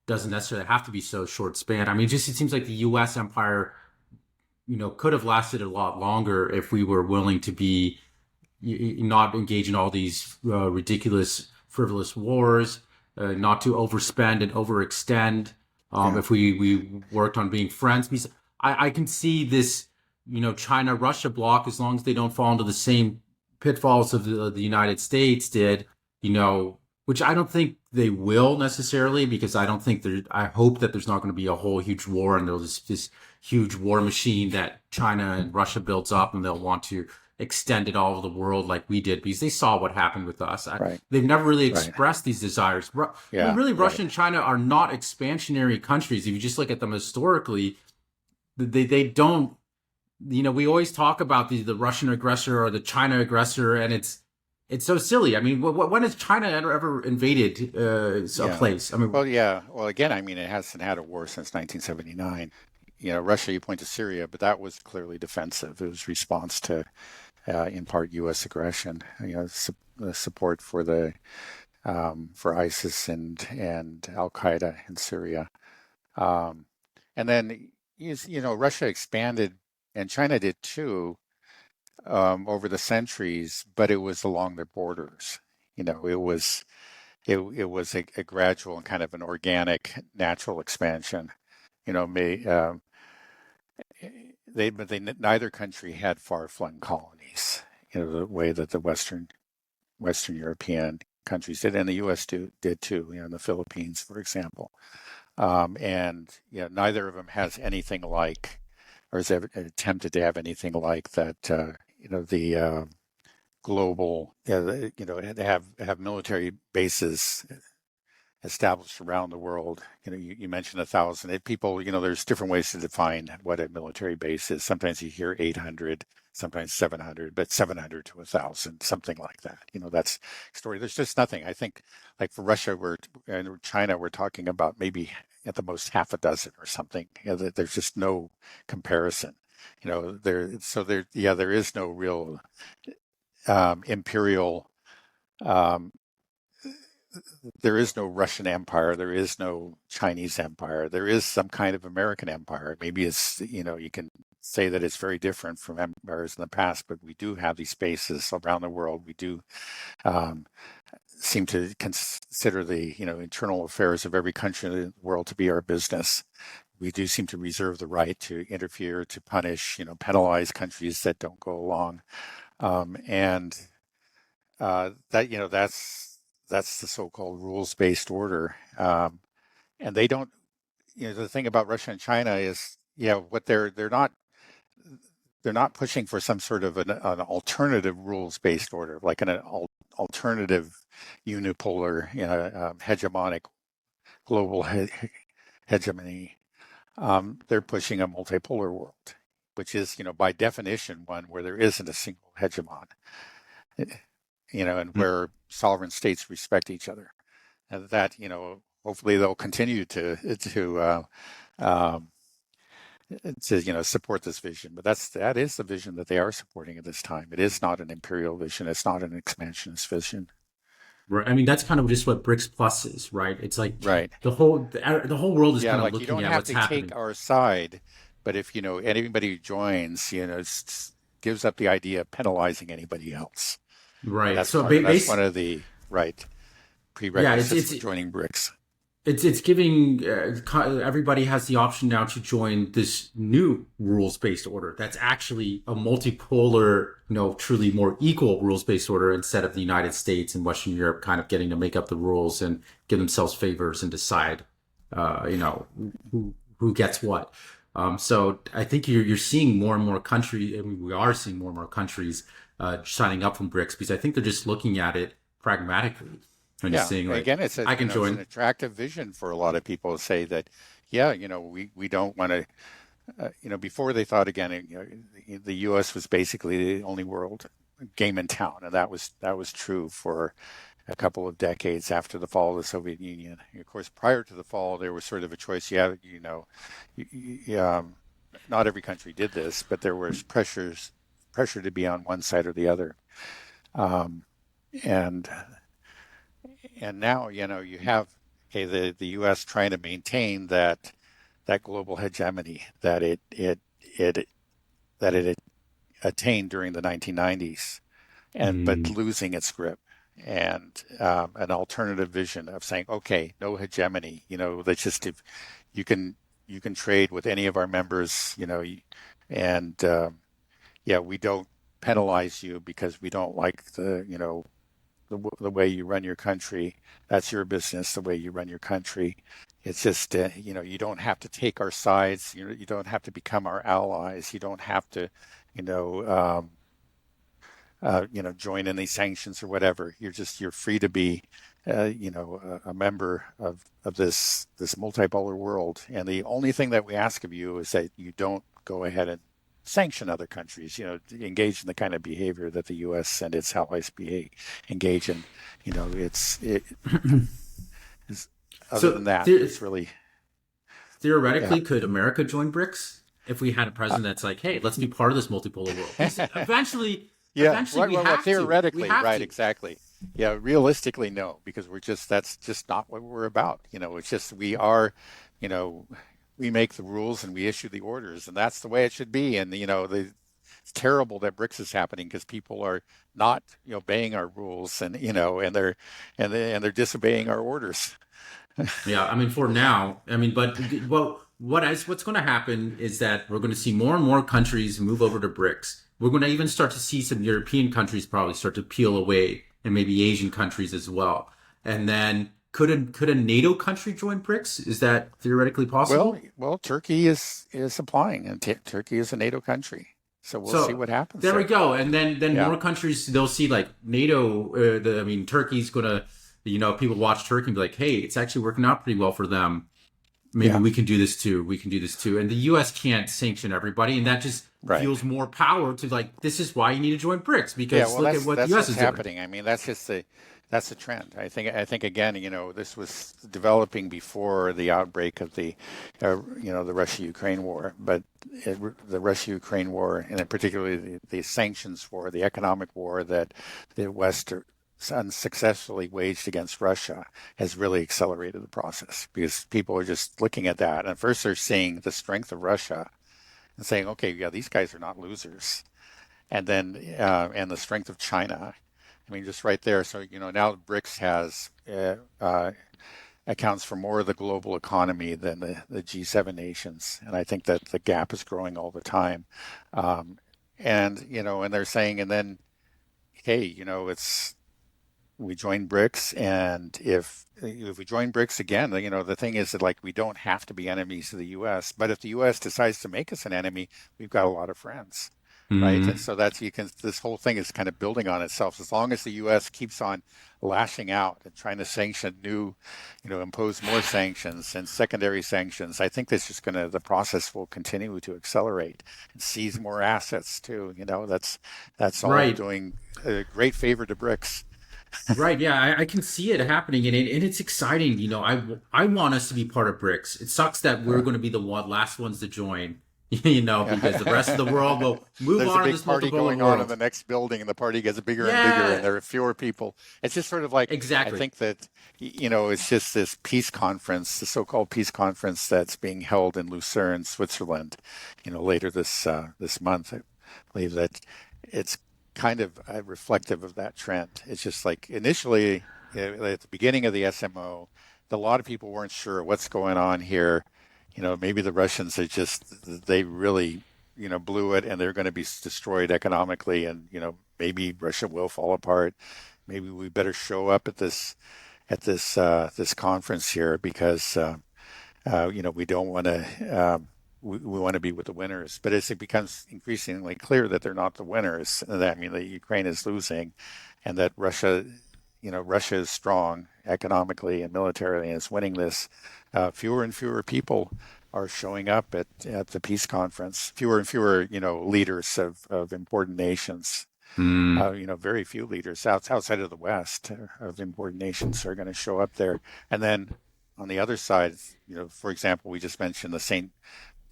doesn't necessarily have to be so short span. I mean, it seems like the U.S. empire, could have lasted a lot longer if we were willing to be not engage in all these ridiculous, frivolous wars, not to overspend and overextend. Yeah. If we worked on being friends, because I can see this, China Russia block, as long as they don't fall into the same pitfalls of the United States did, which I don't think they will necessarily, because I don't think I hope that there's not going to be a whole huge war, and there's this huge war machine that China and Russia builds up, and they'll want to extend it all over the world like we did, because they saw what happened with us. Right. They've never really Right. expressed these desires. I mean, Yeah. really, Russia Right. and China are not expansionary countries. If you just look at them historically, they don't. We always talk about the Russian aggressor or the China aggressor, and it's so silly. I mean, when has China ever invaded a Yeah. place? I mean, Well, yeah. Well, again, I mean, it hasn't had a war since 1979. Russia, you point to Syria, but that was clearly defensive. It was response to in part U.S. aggression, the support for the for ISIS and Al Qaeda in Syria, and then Russia expanded, and China did too, over the centuries, but it was along their borders. It was a gradual and kind of an organic, natural expansion. May but neither country had far-flung colonies. The way that the Western European countries did, and the U.S. did too. In the Philippines, for example, and neither of them has anything like, or has ever attempted to have anything like that. The global, they have military bases established around the world. You mentioned 1,000 people. There's different ways to define what a military base is. Sometimes you hear 800, sometimes 700, but 700 to 1,000, something like that. That's story. There's just nothing. I think, like for Russia, and China, we're talking about maybe at the most half a dozen or something. There's just no comparison. There is no real imperial. There is no Russian Empire. There is no Chinese Empire. There is some kind of American Empire. Maybe it's, you can say that it's very different from empires in the past, but we do have these bases around the world. We do seem to consider the, internal affairs of every country in the world to be our business. We do seem to reserve the right to interfere, to punish, penalize countries that don't go along. That's the so-called rules-based order. And they don't, the thing about Russia and China is, what they're not pushing for some sort of an alternative rules-based order, like an alternative unipolar, hegemonic global hegemony. They're pushing a multipolar world, which is, by definition, one where there isn't a single hegemon. And where sovereign states respect each other, and that hopefully they'll continue to support this vision. But that is the vision that they are supporting at this time. It is not an imperial vision. It's not an expansionist vision. Right. I mean, that's kind of just what BRICS Plus is, right? It's like right. The whole world is kind of like looking you don't at have what's to happening. take our side, but if anybody who joins, gives up the idea of penalizing anybody else. Right. That's so that's one of the prerequisites for joining BRICS. It's giving everybody has the option now to join this new rules-based order. That's actually a multipolar, truly more equal rules-based order, instead of the United States and Western Europe kind of getting to make up the rules and give themselves favors and decide, who gets what. So I think you're seeing more and more countries. I mean, we are seeing more and more countries signing up from BRICS, because I think they're just looking at it pragmatically and just saying, like, again, I can join. It's an attractive vision for a lot of people to say that, we don't want to, before they thought, again, the U.S. was basically the only world game in town, and that was true for a couple of decades after the fall of the Soviet Union. And of course, prior to the fall, there was sort of a choice. Not every country did this, but there was pressure to be on one side or the other. And now, you have the U.S. trying to maintain that global hegemony that it attained during the 1990s, but losing its grip. And an alternative vision of saying, okay, no hegemony. Let's just, if you can trade with any of our members. And we don't penalize you because we don't like the way you run your country. That's your business, the way you run your country. It's just, you don't have to take our sides. You don't have to become our allies. You don't have to, join in these sanctions or whatever. You're free to be, a member of this multipolar world. And the only thing that we ask of you is that you don't go ahead and sanction other countries, engage in the kind of behavior that the U.S. and its allies engage in. Other than that, it's really... Theoretically, could America join BRICS if we had a president that's like, hey, let's be part of this multipolar world? Eventually, Yeah, eventually we well, have to. We theoretically, have right, to. exactly. Yeah, realistically, no, because that's just not what we're about. It's just we are, you know, we make the rules and we issue the orders, and that's the way it should be. And it's terrible that BRICS is happening because people are not, obeying our rules, and they're disobeying our orders. Yeah, I mean, for now, I mean, but well, what's going to happen is that we're going to see more and more countries move over to BRICS. We're going to even start to see some European countries probably start to peel away, and maybe Asian countries as well. And then could a NATO country join BRICS? Is that theoretically Well, possible? Turkey is applying, and Turkey is a NATO country, so we'll see So what happens there we there. go. And then Yeah, more countries they'll see like NATO. I mean, Turkey's gonna, people watch Turkey and be like, hey, it's actually working out pretty well for them. Maybe yeah, we can do this too. We can do this too. And the U.S. can't sanction everybody, and that just right. fuels more power to like this is why you need to join BRICS Yeah, because well, look at what the that's U.S. what's is doing. happening. I mean, that's the trend. I think again, this was developing before the outbreak of the Russia-Ukraine war, but the Russia-Ukraine war, and in particularly the sanctions war, the economic war that the West unsuccessfully waged against Russia, has really accelerated the process because people are just looking at that, and first they're seeing the strength of Russia and saying, okay, yeah, these guys are not losers, and the strength of China. I mean, just right there. So now BRICS has accounts for more of the global economy than the G7 nations, and I think that the gap is growing all the time. And they're saying, and then hey, it's we join BRICS, and if we join BRICS again, the thing is that like we don't have to be enemies of the U.S., but if the U.S. decides to make us an enemy, we've got a lot of friends, right? And Hmm. so this whole thing is kind of building on itself. As long as the U.S. keeps on lashing out and trying to sanction impose more sanctions and secondary sanctions, I think the process will continue to accelerate and seize more assets too. That's all Right. doing a great favor to BRICS. Right. Yeah, I can see it happening, and it's exciting. I want us to be part of BRICS. It sucks that we're Uh, going to be the last ones to join. Because the rest of yeah. the world will move There's a on in big this party multipolar going on in the world. next building, and the party gets bigger and bigger, and Yeah, there are fewer people. It's just sort of like I exactly. think that it's just this peace conference, the so-called peace conference that's being held in Lucerne, Switzerland, later this month. I believe that it's kind of reflective of that trend. It's just like initially at the beginning of the SMO, a lot of people weren't sure what's going on here. Maybe the Russians are they really blew it, and they're going to be destroyed economically, and maybe Russia will fall apart. Maybe we better show up at this conference here because we don't want to. We want to be with the winners, but as it becomes increasingly clear that they're not the winners, that I mean that Ukraine is losing, and that Russia is strong economically and militarily and is winning this. Fewer and fewer people are showing up at the peace conference. Fewer and fewer, leaders of important nations. Hmm. Very few leaders outside of the West of important nations are going to show up there. And then on the other side, for example, we just mentioned the St.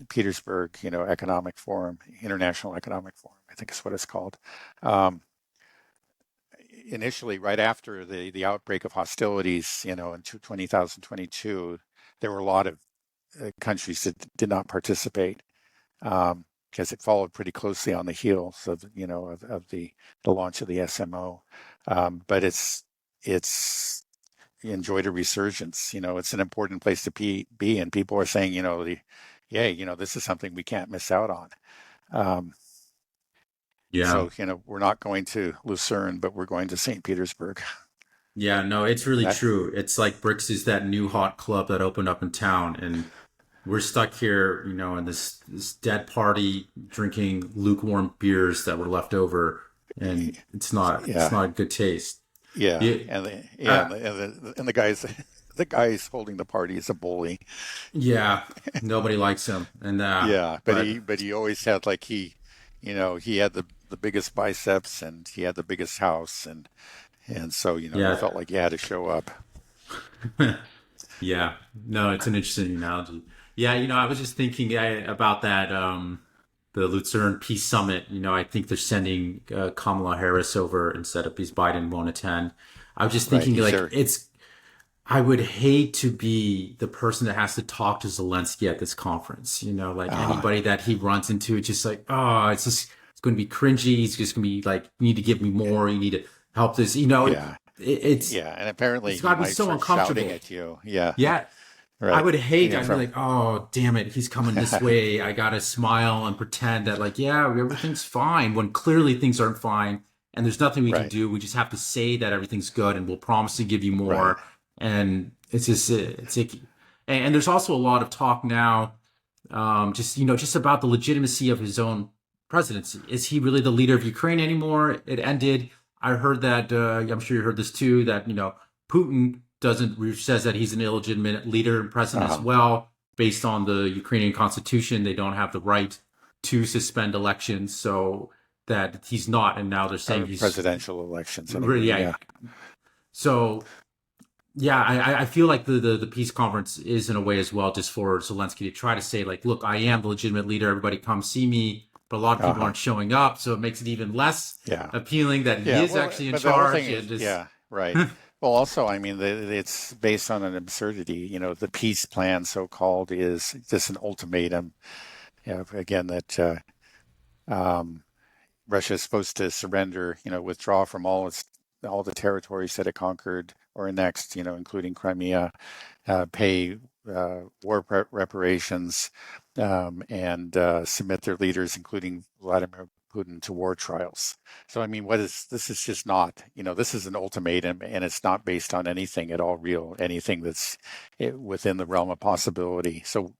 Petersburg, Economic Forum, International Economic Forum, I think is what it's called. Um, Initially, right after the outbreak of hostilities, in 2022, there were a lot of countries that did not participate because it followed pretty closely on the heels of of the launch of the SMO. But it's enjoyed a resurgence. It's an important place to be, and people are saying, yay, this is something we can't miss out on. Um, Yeah. so, we're not going to Lucerne, but we're going to St. Petersburg. Yeah, no, it's really That, true. It's like BRICS is that new hot club that opened up in town, and we're stuck here, in this dead party drinking lukewarm beers that were left over, and it's yeah, not good taste. yeah, Yeah, uh, and the guys, the guys holding the party is a bully. yeah, nobody likes him, and Yeah, but but he always had like he had the biggest biceps, and he had the biggest house, and so he yeah, felt like he had to show up. yeah, no, it's an interesting analogy. Yeah, I was just thinking about that. the Lucerne Peace Summit. I think they're sending Kamala Harris over instead of because Biden won't attend. I was just Right. thinking He's like there. I would hate to be the person that has to talk to Zelensky at this conference. Like Uh, anybody that he runs into, it's just like, oh, it's going to be cringy. He's just going to be like, you need to give me more. You need to help this. yeah. It's Yeah. And apparently it's he got to be might so start shouting uncomfortable. at you. Yeah. Yeah, I Right. would hate. Yeah. I'd be From like, oh, damn it, he's coming this way. I gotta smile and pretend that, like, yeah, everything's fine when clearly things aren't fine, and there's nothing we can right. do. We just have to say that everything's good, and we'll promise to give you Right. more. And it's just it's icky. And there's also a lot of talk now, just about the legitimacy of his own presidency. Is he really the leader of Ukraine anymore? It ended. I heard that. I'm sure you heard this too. That Putin doesn't says that he's an illegitimate leader and president as Uh, well, based on the Ukrainian constitution. They don't have the right to suspend elections, so that he's not. And now they're saying or he's presidential elections really, anyway. yeah. Yeah. So yeah, I feel like the peace conference is in a way as well, just for Zelensky to try to say like, look, I am the legitimate leader. Everybody come see me. But a lot of people Uh-huh. aren't showing up, so it makes it even less Yeah. appealing that he Yeah. is Well, actually in but the whole charge. thing And is, just yeah, right. Well, also, I mean, it's based on an absurdity. The peace plan, so-called, is just an ultimatum. Again, that um, Russia is supposed to surrender, withdraw from all the territories that it conquered or annexed, including Crimea, pay reparations, and submit their leaders, including Vladimir Putin, to war trials. So, I mean, this is just not, this is an ultimatum, and it's not based on anything at all real, anything that's within the realm of possibility. So,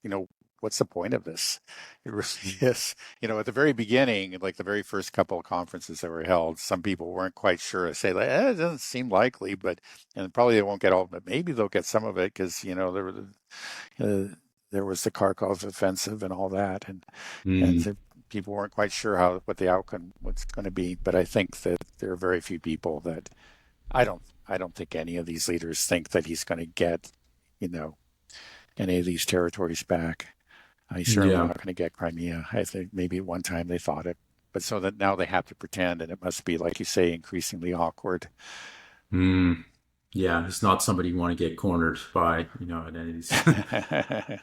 what's the point of this? It really is. At the very beginning, like the very first couple of conferences that were held, some people weren't quite sure. Say, like, it doesn't seem likely, and probably they won't get all, but maybe they'll get some of it because, there was the Kharkov offensive and all that, and mm, the people weren't quite sure what the outcome was going to be. But I think that there are very few people that I don't think any of these leaders think that he's going to get, you know, any of these territories back. He's certainly yeah. not going to get Crimea. I think maybe at one time they thought it, but so that now they have to pretend, and it must be, like you say, increasingly awkward. Mm, yeah, it's not somebody you want to get cornered by, at any of these.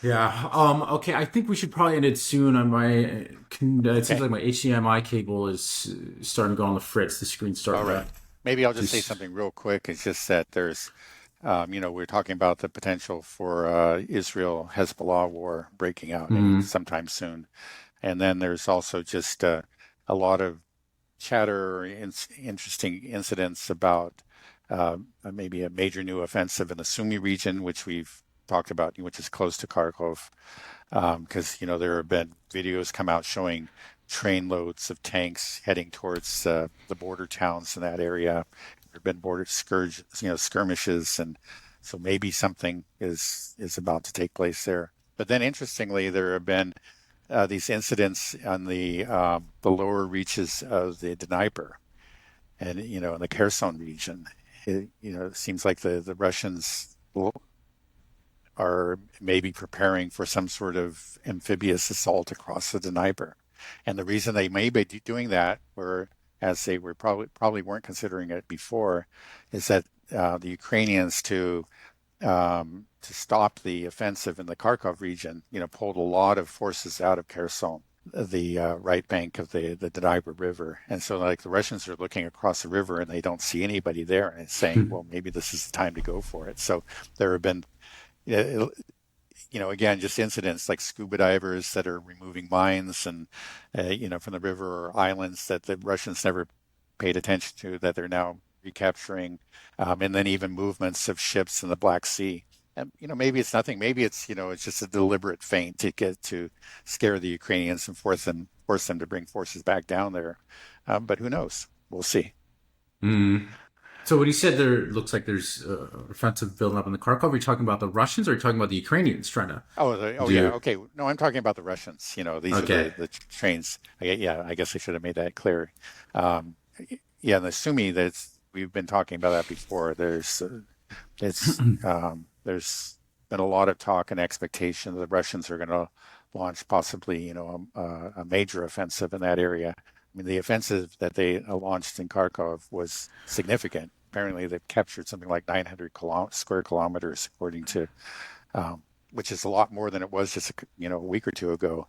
Yeah. Okay. I think we should probably end it soon. On my, it seems Okay. like my HDMI cable is starting to go on the fritz. The screen's All starting right. to Maybe I'll just say just. something real quick. It's just that we're talking about the potential for Israel Hezbollah war breaking out Mm, sometime soon. And then there's also just a lot of chatter or interesting incidents about maybe a major new offensive in the Sumy region, which we've talked about, which is close to Kharkov, because there have been videos come out showing train loads of tanks heading towards the border towns in that area. There have been border skirmishes, and so maybe something is about to take place there. But then, interestingly, there have been these incidents on the lower reaches of the Dnieper, and in the Kherson region. It seems like the Russians are maybe preparing for some sort of amphibious assault across the Dnieper. And the reason they may be doing that, or as they were probably weren't considering it before, is that the Ukrainians to stop the offensive in the Kharkov region, pulled a lot of forces out of Kherson, the right bank of the Dnieper River. And so, like, the Russians are looking across the river and they don't see anybody there, and saying, well, maybe this is the time to go for it. So there have been, uh, again, just incidents like scuba divers that are removing mines and, from the river, or islands that the Russians never paid attention to, that they're now recapturing, and then even movements of ships in the Black Sea. And maybe it's nothing. Maybe it's just a deliberate feint to scare the Ukrainians and force them to bring forces back down there. But who knows? We'll see. mm. So when you said there looks like there's offensive building up in the Kharkov, are you talking about the Russians or are you talking about the Ukrainians trying to Oh yeah. do? Okay. No, I'm talking about the Russians. These are Okay. the trains. Yeah, I guess I should have made that clear. Um, yeah, and assuming that we've been talking about that before. There's been a lot of talk and expectation that the Russians are going to launch possibly, a major offensive in that area. I mean, the offensive that they launched in Kharkov was significant. Apparently, they've captured something like 900 square kilometers, according to, which is a lot more than it was just a week or two ago.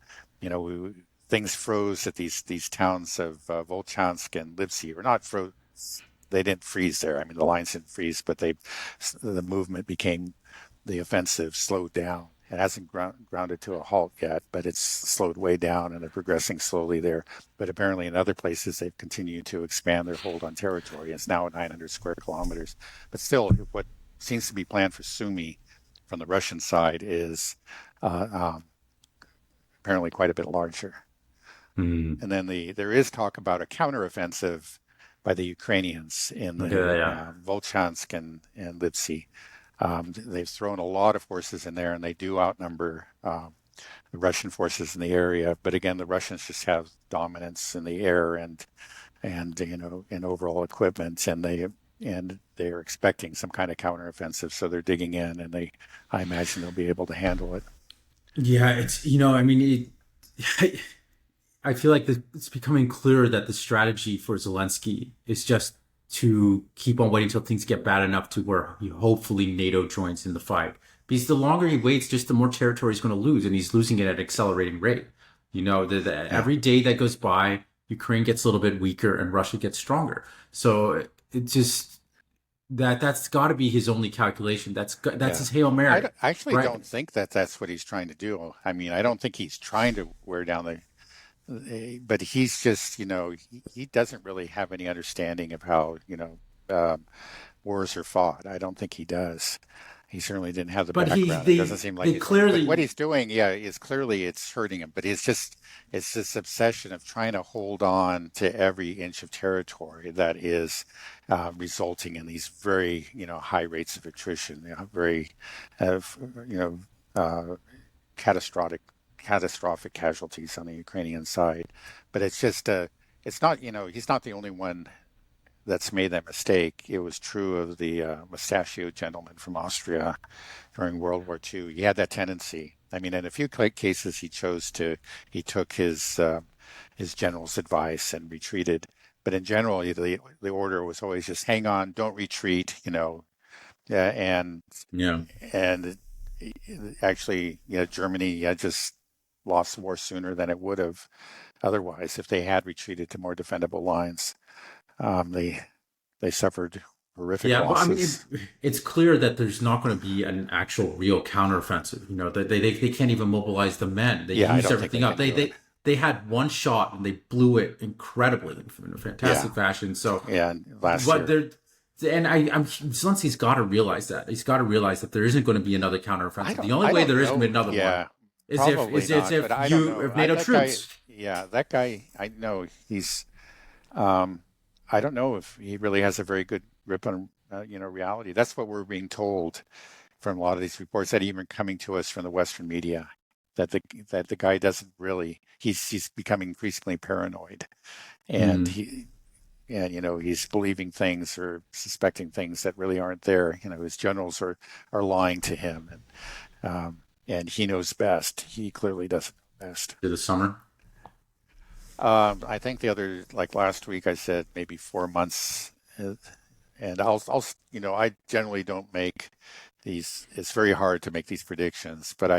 Things froze at these towns of Volchansk and Lipsy, or not froze. They didn't freeze there. I mean, the lines didn't freeze, but the movement became, the offensive slowed down. It hasn't grounded to a halt yet, but it's slowed way down, and they're progressing slowly there. But apparently in other places, they've continued to expand their hold on territory. It's now 900 square kilometers. But still, what seems to be planned for Sumy from the Russian side is apparently quite a bit larger. Mm. And then there is talk about a counteroffensive by the Ukrainians in the Volchansk and Lipsy. They've thrown a lot of forces in there, and they do outnumber the Russian forces in the area. But again, the Russians just have dominance in the air and in overall equipment, and they're expecting some kind of counteroffensive. So they're digging in, and I imagine they'll be able to handle it. Yeah, it's I feel like it's becoming clearer that the strategy for Zelensky is just to keep on waiting until things get bad enough to where hopefully NATO joins in the fight. Because the longer he waits, just the more territory he's going to lose, and he's losing it at an accelerating rate. Every day that goes by, Ukraine gets a little bit weaker and Russia gets stronger. So it just that's got to be his only calculation. That's his Hail Mary. I actually don't think that's what he's trying to do. I mean, I don't think he's trying to wear down but he's just, he doesn't really have any understanding of how, wars are fought. I don't think he does. He certainly didn't have the background. It doesn't seem like clearly what he's doing. Yeah, is clearly it's hurting him. But it's this obsession of trying to hold on to every inch of territory that is resulting in these very, high rates of attrition. Very, catastrophic casualties on the Ukrainian side. But it's just, it's not, he's not the only one that's made that mistake. It was true of the mustachioed gentleman from Austria during World War II. He had that tendency. I mean, in a few cases, he took his general's advice and retreated. But in general, the order was always just hang on, don't retreat, and actually, Germany just lost the war sooner than it would have otherwise if they had retreated to more defendable lines. They suffered horrific losses. But it's clear that there's not going to be an actual real counteroffensive. They can't even mobilize the men. They used everything up. They had one shot and they blew it incredibly in a fantastic fashion. So last year. Zelensky's got to realize that. He's got to realize that there isn't going to be another counteroffensive. The only way there is going to be another one is if NATO troops. That guy, I know he's. I don't know if he really has a very good grip on reality. That's what we're being told from a lot of these reports that even coming to us from the Western media. That the guy doesn't really. He's becoming increasingly paranoid, and he's believing things or suspecting things that really aren't there. His generals are lying to him, and he knows best. He clearly doesn't know best. To the summer. I think last week I said maybe 4 months, and I generally don't make these. It's very hard to make these predictions, but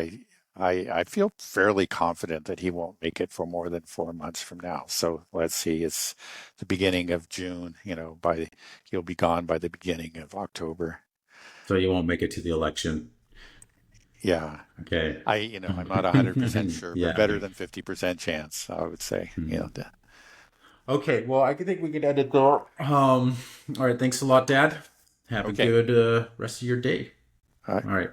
I feel fairly confident that he won't make it for more than 4 months from now. So let's see. It's the beginning of June. He'll be gone by the beginning of October. So you won't make it to the election. Yeah. Okay. I'm not 100% sure, but better than 50% chance, I would say. Mm-hmm. Okay. Well, I think we could end it there. All right. Thanks a lot, Dad. Have a good rest of your day. All right. All right.